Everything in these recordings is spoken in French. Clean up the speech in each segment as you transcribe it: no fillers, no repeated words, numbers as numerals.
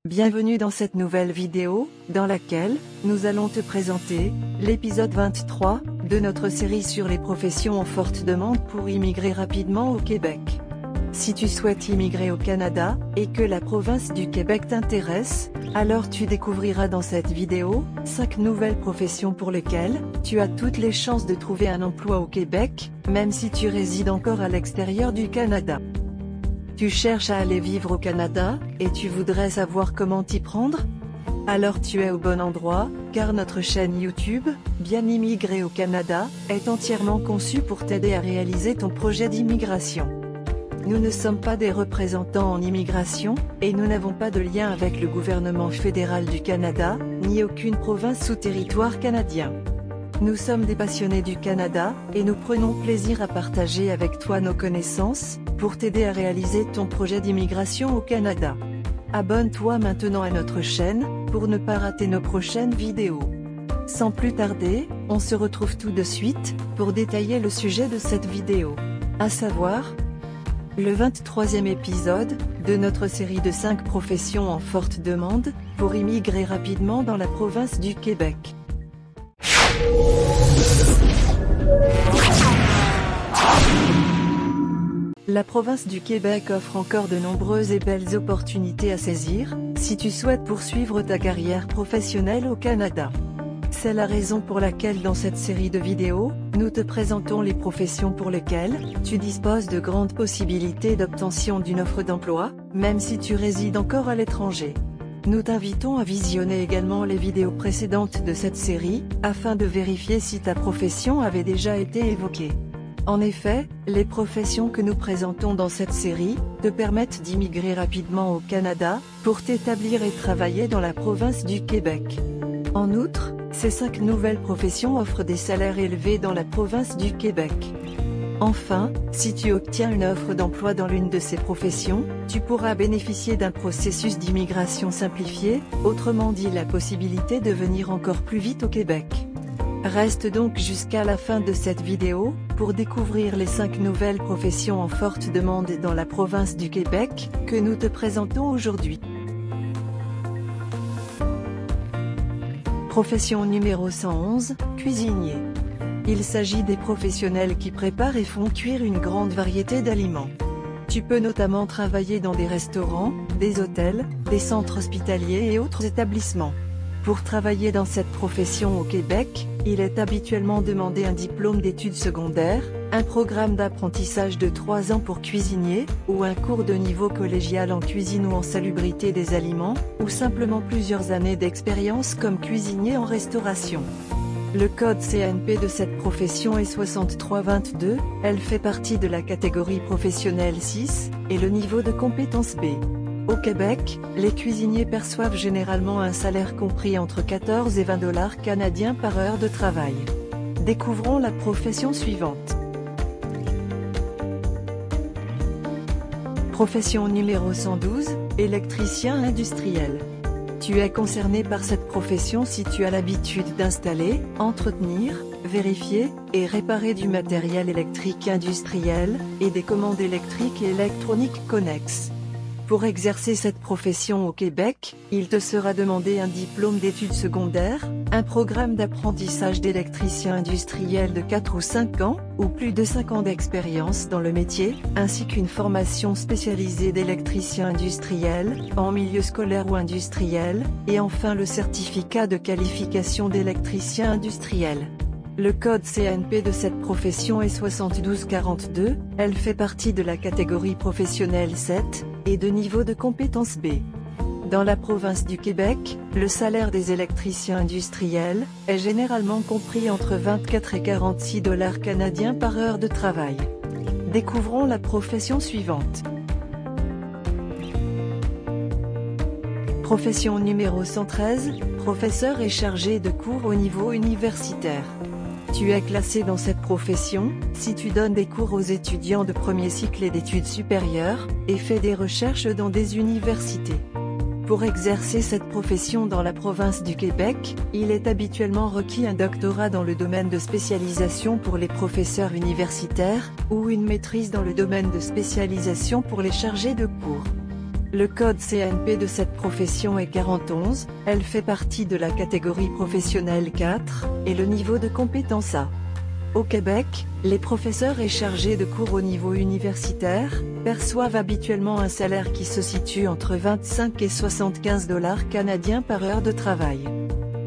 Bienvenue dans cette nouvelle vidéo, dans laquelle, nous allons te présenter, l'épisode 23, de notre série sur les professions en forte demande pour immigrer rapidement au Québec. Si tu souhaites immigrer au Canada, et que la province du Québec t'intéresse, alors tu découvriras dans cette vidéo, 5 nouvelles professions pour lesquelles, tu as toutes les chances de trouver un emploi au Québec, même si tu résides encore à l'extérieur du Canada. Tu cherches à aller vivre au Canada, et tu voudrais savoir comment t'y prendre? Alors tu es au bon endroit, car notre chaîne YouTube, Bien immigrer au Canada, est entièrement conçue pour t'aider à réaliser ton projet d'immigration. Nous ne sommes pas des représentants en immigration, et nous n'avons pas de lien avec le gouvernement fédéral du Canada, ni aucune province ou territoire canadien. Nous sommes des passionnés du Canada, et nous prenons plaisir à partager avec toi nos connaissances, pour t'aider à réaliser ton projet d'immigration au Canada. Abonne-toi maintenant à notre chaîne, pour ne pas rater nos prochaines vidéos. Sans plus tarder, on se retrouve tout de suite, pour détailler le sujet de cette vidéo. À savoir, le 23e épisode, de notre série de 5 professions en forte demande, pour immigrer rapidement dans la province du Québec. La province du Québec offre encore de nombreuses et belles opportunités à saisir, si tu souhaites poursuivre ta carrière professionnelle au Canada. C'est la raison pour laquelle dans cette série de vidéos, nous te présentons les professions pour lesquelles, tu disposes de grandes possibilités d'obtention d'une offre d'emploi, même si tu résides encore à l'étranger. Nous t'invitons à visionner également les vidéos précédentes de cette série, afin de vérifier si ta profession avait déjà été évoquée. En effet, les professions que nous présentons dans cette série, te permettent d'immigrer rapidement au Canada, pour t'établir et travailler dans la province du Québec. En outre, ces 5 nouvelles professions offrent des salaires élevés dans la province du Québec. Enfin, si tu obtiens une offre d'emploi dans l'une de ces professions, tu pourras bénéficier d'un processus d'immigration simplifié, autrement dit la possibilité de venir encore plus vite au Québec. Reste donc jusqu'à la fin de cette vidéo, pour découvrir les 5 nouvelles professions en forte demande dans la province du Québec, que nous te présentons aujourd'hui. Profession numéro 111, cuisinier. Il s'agit des professionnels qui préparent et font cuire une grande variété d'aliments. Tu peux notamment travailler dans des restaurants, des hôtels, des centres hospitaliers et autres établissements. Pour travailler dans cette profession au Québec, il est habituellement demandé un diplôme d'études secondaires, un programme d'apprentissage de 3 ans pour cuisinier, ou un cours de niveau collégial en cuisine ou en salubrité des aliments, ou simplement plusieurs années d'expérience comme cuisinier en restauration. Le code CNP de cette profession est 6322, elle fait partie de la catégorie professionnelle 6, et le niveau de compétence B. Au Québec, les cuisiniers perçoivent généralement un salaire compris entre 14 et 20 $ canadiens par heure de travail. Découvrons la profession suivante. Profession numéro 112, électricien industriel. Tu es concerné par cette profession si tu as l'habitude d'installer, entretenir, vérifier, et réparer du matériel électrique industriel, et des commandes électriques et électroniques connexes. Pour exercer cette profession au Québec, il te sera demandé un diplôme d'études secondaires, un programme d'apprentissage d'électricien industriel de 4 ou 5 ans, ou plus de 5 ans d'expérience dans le métier, ainsi qu'une formation spécialisée d'électricien industriel, en milieu scolaire ou industriel, et enfin le certificat de qualification d'électricien industriel. Le code CNP de cette profession est 7242, elle fait partie de la catégorie professionnelle 7, et de niveau de compétence B. Dans la province du Québec, le salaire des électriciens industriels, est généralement compris entre 24 et 46 $ canadiens par heure de travail. Découvrons la profession suivante. Profession numéro 113, professeur et chargé de cours au niveau universitaire. Tu es classé dans cette profession, si tu donnes des cours aux étudiants de premier cycle et d'études supérieures, et fais des recherches dans des universités. Pour exercer cette profession dans la province du Québec, il est habituellement requis un doctorat dans le domaine de spécialisation pour les professeurs universitaires, ou une maîtrise dans le domaine de spécialisation pour les chargés de cours. Le code CNP de cette profession est 41, elle fait partie de la catégorie professionnelle 4, et le niveau de compétence A. Au Québec, les professeurs et chargés de cours au niveau universitaire perçoivent habituellement un salaire qui se situe entre 25 et 75 $ canadiens par heure de travail.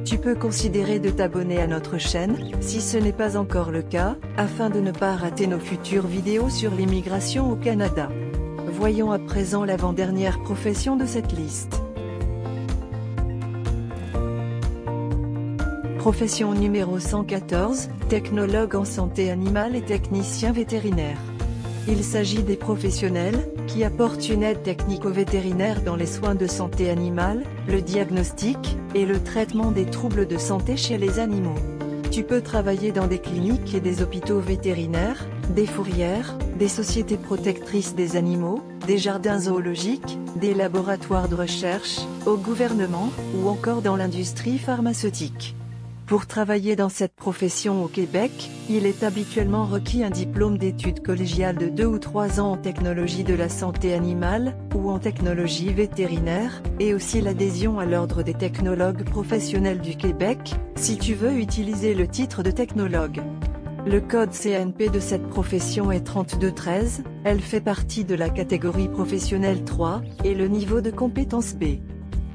Tu peux considérer de t'abonner à notre chaîne, si ce n'est pas encore le cas, afin de ne pas rater nos futures vidéos sur l'immigration au Canada. Voyons à présent l'avant-dernière profession de cette liste. Profession numéro 114, technologue en santé animale et technicien vétérinaire. Il s'agit des professionnels qui apportent une aide technique aux vétérinaires dans les soins de santé animale, le diagnostic et le traitement des troubles de santé chez les animaux. Tu peux travailler dans des cliniques et des hôpitaux vétérinaires, des fourrières, des sociétés protectrices des animaux, des jardins zoologiques, des laboratoires de recherche, au gouvernement, ou encore dans l'industrie pharmaceutique. Pour travailler dans cette profession au Québec, il est habituellement requis un diplôme d'études collégiales de 2 ou 3 ans en technologie de la santé animale, ou en technologie vétérinaire, et aussi l'adhésion à l'Ordre des technologues professionnels du Québec, si tu veux utiliser le titre de technologue. Le code CNP de cette profession est 3213, elle fait partie de la catégorie professionnelle 3, et le niveau de compétence B.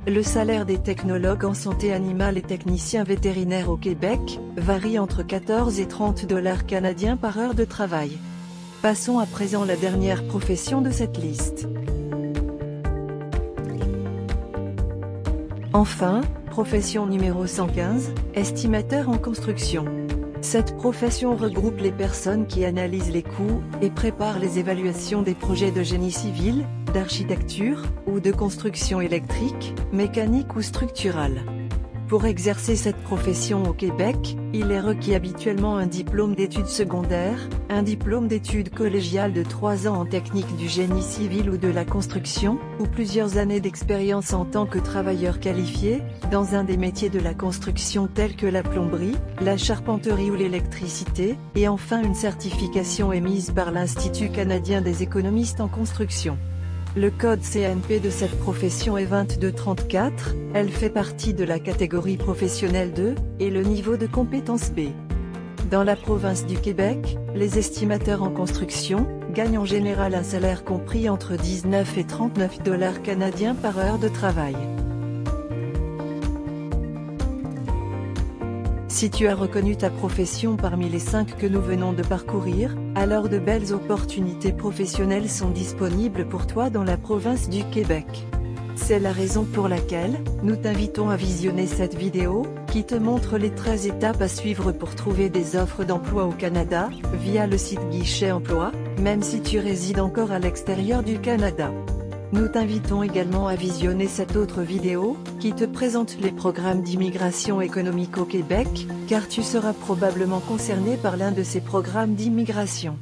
Le salaire des technologues en santé animale et techniciens vétérinaires au Québec varie entre 14 et 30 $ canadiens par heure de travail. Passons à présent à la dernière profession de cette liste. Enfin, profession numéro 115, estimateur en construction. Cette profession regroupe les personnes qui analysent les coûts et préparent les évaluations des projets de génie civil, d'architecture, ou de construction électrique, mécanique ou structurale. Pour exercer cette profession au Québec, il est requis habituellement un diplôme d'études secondaires, un diplôme d'études collégiales de 3 ans en technique du génie civil ou de la construction, ou plusieurs années d'expérience en tant que travailleur qualifié, dans un des métiers de la construction tels que la plomberie, la charpenterie ou l'électricité, et enfin une certification émise par l'Institut canadien des économistes en construction. Le code CNP de cette profession est 2234, elle fait partie de la catégorie professionnelle 2, et le niveau de compétence B. Dans la province du Québec, les estimateurs en construction gagnent en général un salaire compris entre 19 et 39 $ canadiens par heure de travail. Si tu as reconnu ta profession parmi les 5 que nous venons de parcourir, alors de belles opportunités professionnelles sont disponibles pour toi dans la province du Québec. C'est la raison pour laquelle, nous t'invitons à visionner cette vidéo, qui te montre les 13 étapes à suivre pour trouver des offres d'emploi au Canada, via le site Guichet Emploi, même si tu résides encore à l'extérieur du Canada. Nous t'invitons également à visionner cette autre vidéo, qui te présente les programmes d'immigration économique au Québec, car tu seras probablement concerné par l'un de ces programmes d'immigration.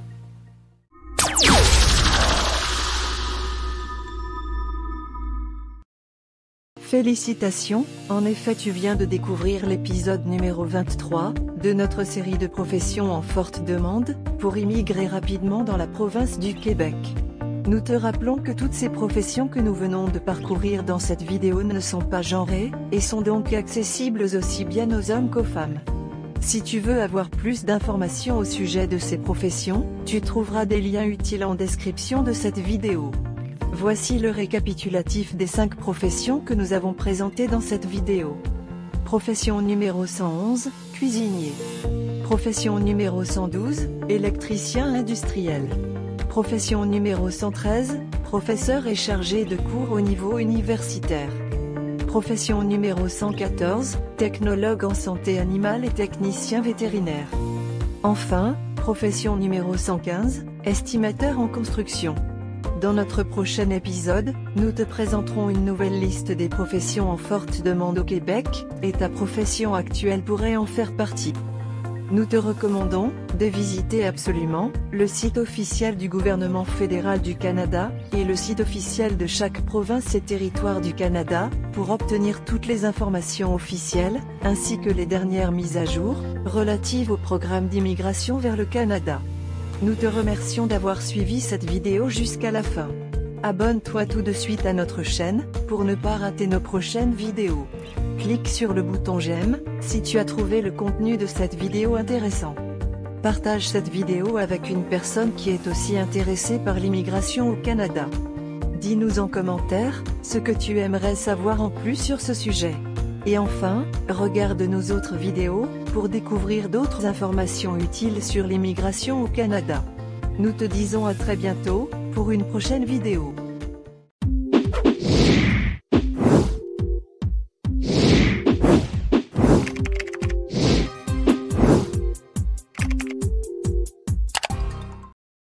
Félicitations, en effet tu viens de découvrir l'épisode numéro 23, de notre série de professions en forte demande, pour immigrer rapidement dans la province du Québec. Nous te rappelons que toutes ces professions que nous venons de parcourir dans cette vidéo ne sont pas genrées, et sont donc accessibles aussi bien aux hommes qu'aux femmes. Si tu veux avoir plus d'informations au sujet de ces professions, tu trouveras des liens utiles en description de cette vidéo. Voici le récapitulatif des 5 professions que nous avons présentées dans cette vidéo. Profession numéro 111, cuisinier. Profession numéro 112, électricien industriel. Profession numéro 113, professeur et chargé de cours au niveau universitaire. Profession numéro 114, technologue en santé animale et technicien vétérinaire. Enfin, profession numéro 115, estimateur en construction. Dans notre prochain épisode, nous te présenterons une nouvelle liste des professions en forte demande au Québec, et ta profession actuelle pourrait en faire partie. Nous te recommandons de visiter absolument le site officiel du gouvernement fédéral du Canada, et le site officiel de chaque province et territoire du Canada, pour obtenir toutes les informations officielles, ainsi que les dernières mises à jour, relatives au programme d'immigration vers le Canada. Nous te remercions d'avoir suivi cette vidéo jusqu'à la fin. Abonne-toi tout de suite à notre chaîne, pour ne pas rater nos prochaines vidéos. Clique sur le bouton j'aime, si tu as trouvé le contenu de cette vidéo intéressant. Partage cette vidéo avec une personne qui est aussi intéressée par l'immigration au Canada. Dis-nous en commentaire, ce que tu aimerais savoir en plus sur ce sujet. Et enfin, regarde nos autres vidéos, pour découvrir d'autres informations utiles sur l'immigration au Canada. Nous te disons à très bientôt, pour une prochaine vidéo.